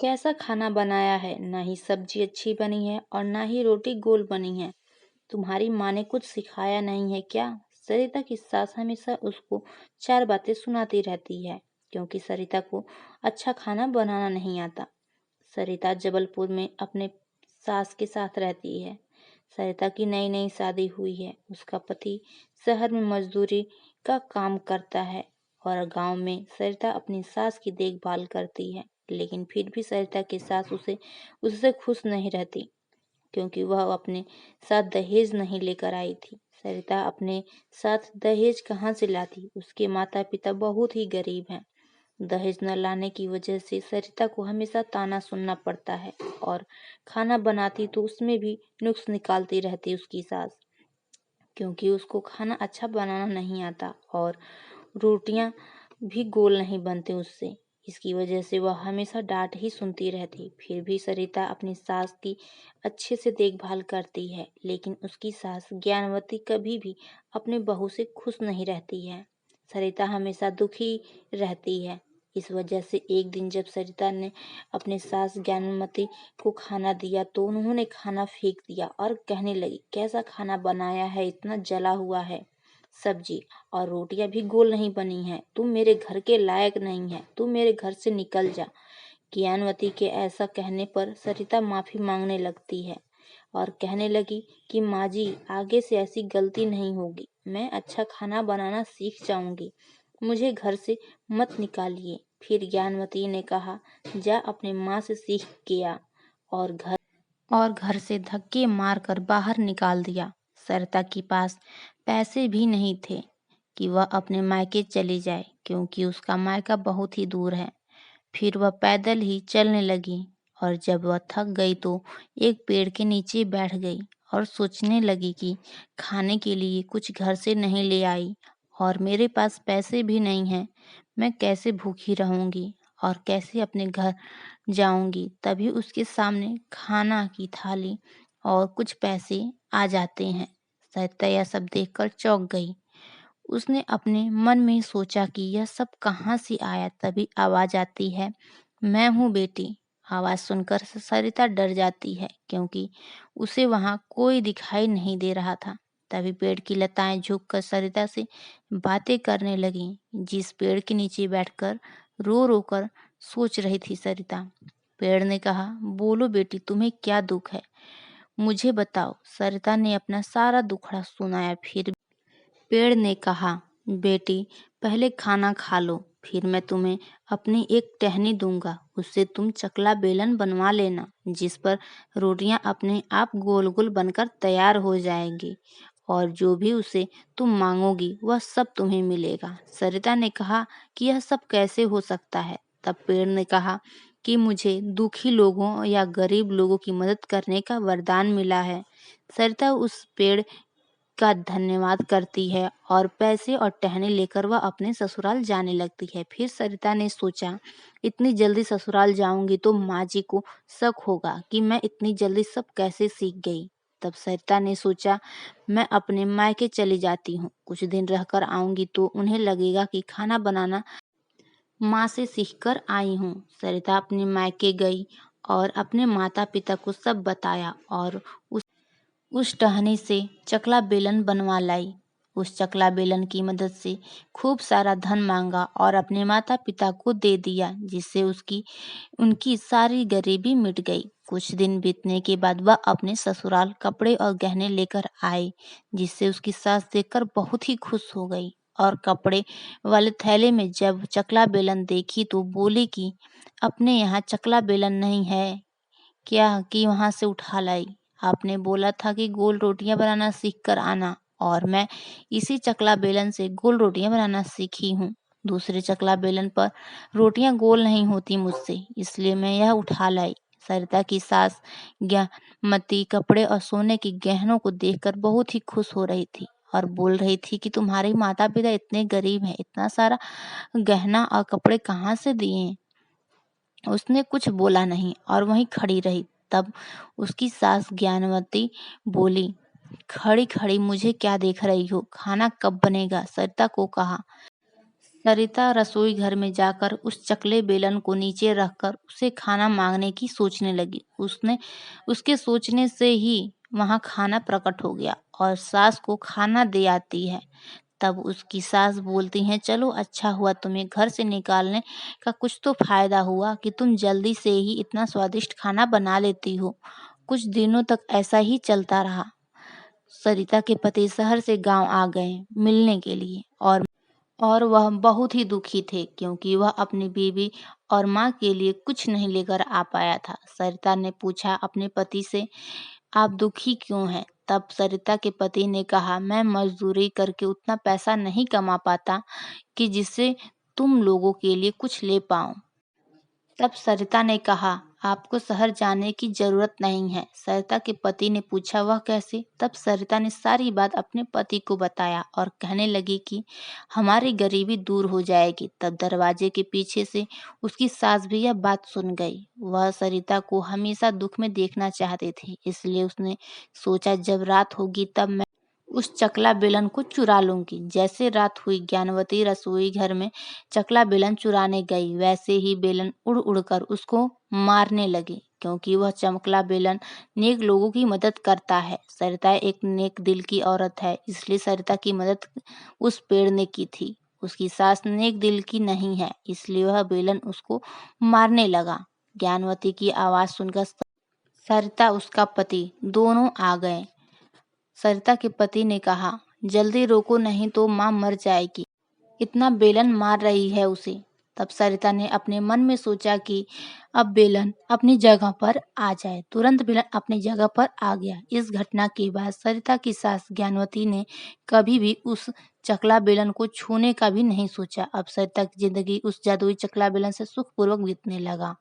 कैसा खाना बनाया है? ना ही सब्जी अच्छी बनी है और ना ही रोटी गोल बनी है। तुम्हारी माँ ने कुछ सिखाया नहीं है क्या? सरिता की सास हमेशा उसको चार बातें सुनाती रहती है क्योंकि सरिता को अच्छा खाना बनाना नहीं आता। सरिता जबलपुर में अपने सास के साथ रहती है। सरिता की नई नई शादी हुई है। उसका पति शहर में मजदूरी का काम करता है और गांव में सरिता अपनी सास की देखभाल करती है। लेकिन फिर भी सरिता की सास उससे खुश नहीं रहती क्योंकि वह अपने साथ दहेज नहीं लेकर आई थी। सरिता अपने साथ दहेज कहाँ से लाती? उसके माता पिता बहुत ही गरीब हैं। दहेज न लाने की वजह से सरिता को हमेशा ताना सुनना पड़ता है और खाना बनाती तो उसमें भी नुक्स निकालती रहती उसकी सास, क्योंकि उसको खाना अच्छा बनाना नहीं आता और रोटियां भी गोल नहीं बनते उससे। इसकी वजह से वह हमेशा डांट ही सुनती रहती। फिर भी सरिता अपनी सास की अच्छे से देखभाल करती है, लेकिन उसकी सास ज्ञानवती कभी भी अपने बहू से खुश नहीं रहती है। सरिता हमेशा दुखी रहती है। इस वजह से एक दिन जब सरिता ने अपने सास ज्ञानमती को खाना दिया तो उन्होंने खाना फेंक दिया और कहने लगी, कैसा खाना बनाया है, इतना जला हुआ है। सब्जी और रोटियां भी गोल नहीं बनी हैं। तुम मेरे घर के लायक नहीं है, तुम मेरे घर से निकल जा। ज्ञानवती के ऐसा कहने पर सरिता माफी मांगने लगती है और कहने लगी कि माँ जी, आगे से ऐसी गलती नहीं होगी। मैं अच्छा खाना बनाना सीख जाऊंगी, मुझे घर से मत निकालिए। फिर ज्ञानवती ने कहा, जा अपने माँ से सीख के आ, और घर से धक्के मारकर बाहर निकाल दिया। सरिता के पास पैसे भी नहीं थे कि वह अपने मायके चली जाए, क्योंकि उसका मायका बहुत ही दूर है। फिर वह पैदल ही चलने लगी और जब वह थक गई तो एक पेड़ के नीचे बैठ गई और सोचने लगी कि खाने के लिए कुछ घर से नहीं ले आई और मेरे पास पैसे भी नहीं हैं। मैं कैसे भूखी रहूंगी और कैसे अपने घर जाऊंगी? तभी उसके सामने खाना की थाली और कुछ पैसे आ जाते हैं। सरिता यह सब देखकर चौंक गई। उसने अपने मन में सोचा कि यह सब कहाँ से आया। तभी आवाज आती है, मैं हूँ बेटी। आवाज सुनकर सरिता डर जाती है क्योंकि उसे वहां कोई दिखाई नहीं दे रहा था। तभी पेड़ की लताएं झुककर सरिता से बातें करने लगी। जिस पेड़ के नीचे बैठकर रो रो कर सोच रही थी सरिता। पेड़ ने कहा, बोलो बेटी, तुम्हें क्या दुख है, मुझे बताओ। सरिता ने अपना सारा दुखड़ा सुनाया। फिर पेड़ ने कहा, बेटी, पहले खाना खा लो, फिर मैं तुम्हें अपनी एक टहनी दूंगा। उससे तुम चकला बेलन बनवा लेना, जिस पर रोटियां अपने आप गोल गोल बनकर तैयार हो जाएंगी और जो भी उसे तुम मांगोगी वह सब तुम्हें मिलेगा। सरिता ने कहा कि यह सब कैसे हो सकता है? तब पेड़ ने कहा कि मुझे दुखी लोगों या गरीब लोगों की मदद करने का वरदान मिला है। सरिता उस पेड़ का धन्यवाद करती है और पैसे और टहनी लेकर वह अपने ससुराल जाने लगती है। फिर सरिता ने सोचा, इतनी जल्दी ससुराल जाऊंगी तो माँ जी को शक होगा कि मैं इतनी जल्दी सब कैसे सीख गई। तब सरिता ने सोचा, मैं अपने मायके चली जाती हूँ, कुछ दिन रहकर आऊंगी तो उन्हें लगेगा कि खाना बनाना माँ से सीख कर आई हूँ। सरिता अपने मायके गई और अपने माता पिता को सब बताया और उस टहनी से चकला बेलन बनवा लाई। उस चकला बेलन की मदद से खूब सारा धन मांगा और अपने माता पिता को दे दिया, जिससे उनकी सारी गरीबी मिट गई। कुछ दिन बीतने के बाद वह अपने ससुराल कपड़े और गहने लेकर आए, जिससे उसकी सास देखकर बहुत ही खुश हो गई और कपड़े वाले थैले में जब चकला बेलन देखी तो बोली कि अपने यहाँ चकला बेलन नहीं है क्या कि वहां से उठा लाई? आपने बोला था कि गोल रोटियां बनाना सीख कर आना और मैं इसी चकला बेलन से गोल रोटियां बनाना सीखी हूँ। दूसरे चकला बेलन पर रोटियां गोल नहीं होती मुझसे, इसलिए मैं यह उठा लाई। सरिता की सास ज्ञानमती कपड़े और सोने के गहनों को देखकर बहुत ही खुश हो रही थी और बोल रही थी कि तुम्हारे माता पिता इतने गरीब हैं, इतना सारा गहना और कपड़े कहाँ से दिए? उसने कुछ बोला नहीं और वहीं खड़ी रही। तब उसकी सास ज्ञानवती बोली, खड़ी खड़ी मुझे क्या देख रही हो, खाना कब बनेगा? सरिता को कहा, सरिता रसोई घर में जाकर उस चकले बेलन को नीचे रखकर उसे खाना मांगने की सोचने लगी। उसने उसके सोचने से ही वहां खाना प्रकट हो गया और सास को खाना दे आती है। तब उसकी सास बोलती हैं, चलो अच्छा हुआ तुम्हें घर से निकालने का कुछ तो फायदा हुआ कि तुम जल्दी से ही इतना स्वादिष्ट खाना बना लेती हो। कुछ दिनों तक ऐसा ही चलता रहा। सरिता के पति शहर से गांव आ गए मिलने के लिए और वह बहुत ही दुखी थे क्योंकि वह अपनी बीवी और माँ के लिए कुछ नहीं लेकर आ पाया था। सरिता ने पूछा अपने पति से, आप दुखी क्यों हैं? तब सरिता के पति ने कहा, मैं मजदूरी करके उतना पैसा नहीं कमा पाता कि जिससे तुम लोगों के लिए कुछ ले पाऊं। तब सरिता ने कहा, आपको शहर जाने की जरूरत नहीं है। सरिता के पति ने पूछा, वह कैसे? तब सरिता ने सारी बात अपने पति को बताया और कहने लगी कि हमारी गरीबी दूर हो जाएगी। तब दरवाजे के पीछे से उसकी सास भी यह बात सुन गई। वह सरिता को हमेशा दुख में देखना चाहते थे, इसलिए उसने सोचा जब रात होगी तब मैं उस चकला बेलन को चुरा लूंगी। जैसे रात हुई, ज्ञानवती रसोई घर में चकला बेलन चुराने गई, वैसे ही बेलन उड़ उड़कर उसको मारने लगी क्योंकि वह चमकला बेलन नेक लोगों की मदद करता है। सरिता एक नेक दिल की औरत है, इसलिए सरिता की मदद उस पेड़ ने की थी। उसकी सास नेक दिल की नहीं है, इसलिए वह बेलन उसको मारने लगा। ज्ञानवती की आवाज सुनकर सरिता उसका पति दोनों आ गए। सरिता के पति ने कहा, जल्दी रोको नहीं तो माँ मर जाएगी, इतना बेलन मार रही है उसे। तब सरिता ने अपने मन में सोचा कि अब बेलन अपनी जगह पर आ जाए। तुरंत बेलन अपनी जगह पर आ गया। इस घटना के बाद सरिता की सास ज्ञानवती ने कभी भी उस चकला बेलन को छूने का भी नहीं सोचा। अब सरिता की जिंदगी उस जादुई चकला बेलन से सुखपूर्वक बीतने लगा।